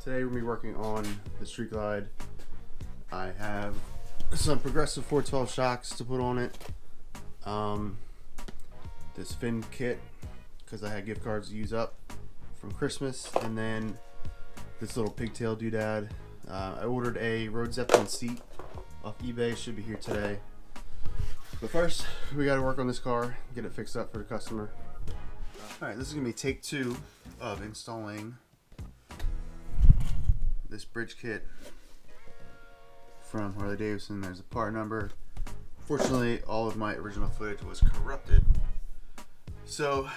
Today we're going to be working on the Street Glide. I have some progressive 412 shocks to put on it. This fin kit, because I had gift cards to use up from Christmas, and then this little pigtail doodad. I ordered a Road Zeppelin seat off eBay, should be here today. But first, we got to work on this car, get it fixed up for the customer. Alright, this is going to be take 2 of installing this bridge kit from Harley Davidson. There's a part number. Fortunately, all of my original footage was corrupted, so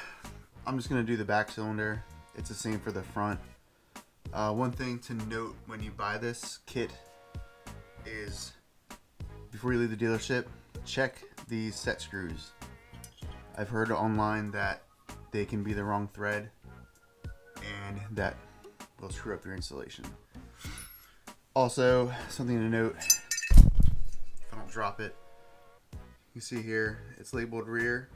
I'm just going to do the back cylinder. It's the same for the front. One thing to note when you buy this kit is before you leave the dealership, check these set screws. I've heard online that they can be the wrong thread and that will screw up your installation. Also, something to note, if I don't drop it, you see here it's labeled rear,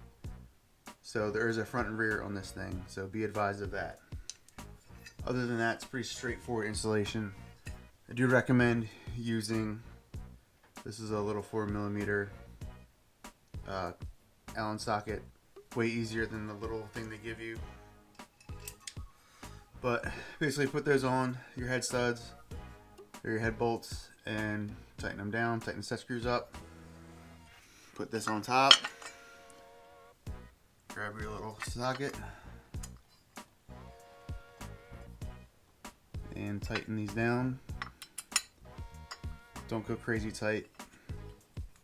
so there is a front and rear on this thing, so be advised of that. Other than that, it's pretty straightforward installation. I do recommend using, this is a little 4mm Allen socket, way easier than the little thing they give you. But basically put those on your head studs or your head bolts and tighten them down, tighten the set screws up. Put this on top, grab your little socket and tighten these down. Don't go crazy tight,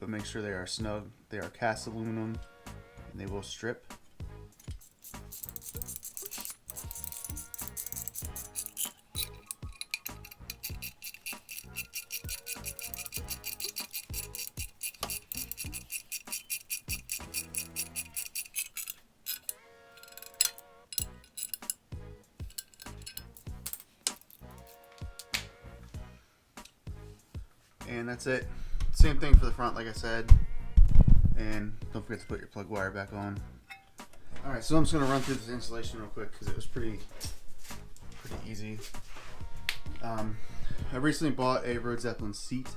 but make sure they are snug. They are cast aluminum and they will strip. And that's it. Same thing for the front, like I said. And don't forget to put your plug wire back on. Alright, so I'm just going to run through this installation real quick because it was pretty easy. I recently bought a Road Zeppelin seat,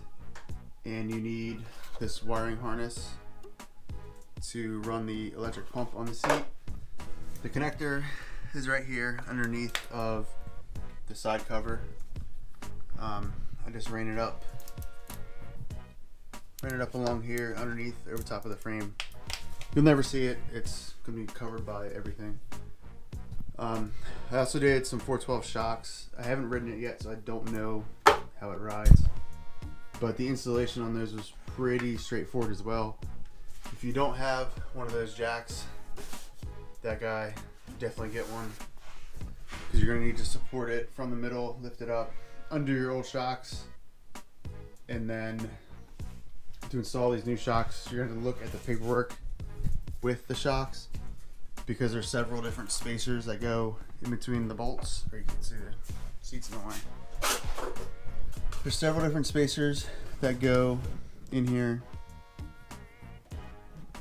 and you need this wiring harness to run the electric pump on the seat. The connector is right here underneath of the side cover. I just ran it up along here underneath over top of the frame. You'll never see it, it's going to be covered by everything. I also did some 412 shocks. I haven't ridden it yet, so I don't know how it rides, but the installation on those was pretty straightforward as well. If you don't have one of those jacks, that guy, definitely get one, because you're going to need to support it from the middle, lift it up, undo your old shocks, and then to install these new shocks, you're going to look at the paperwork with the shocks, because there's several different spacers that go in between the bolts, or you can see the seats in the way. There's several different spacers that go in here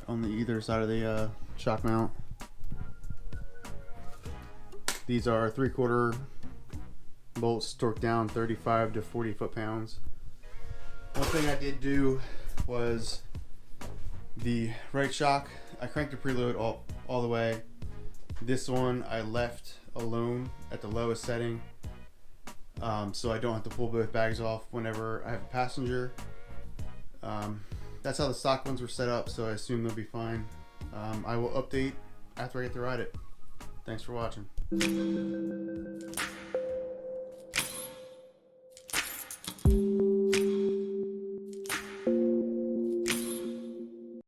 on the either side of the shock mount. These are 3/4 bolts torqued down 35 to 40 foot-pounds. One thing I did do was the right shock, I cranked the preload all the way. This one I left alone at the lowest setting, so I don't have to pull both bags off whenever I have a passenger. That's how the stock ones were set up, so I assume they'll be fine. I will update after I get to ride it. Thanks for watching.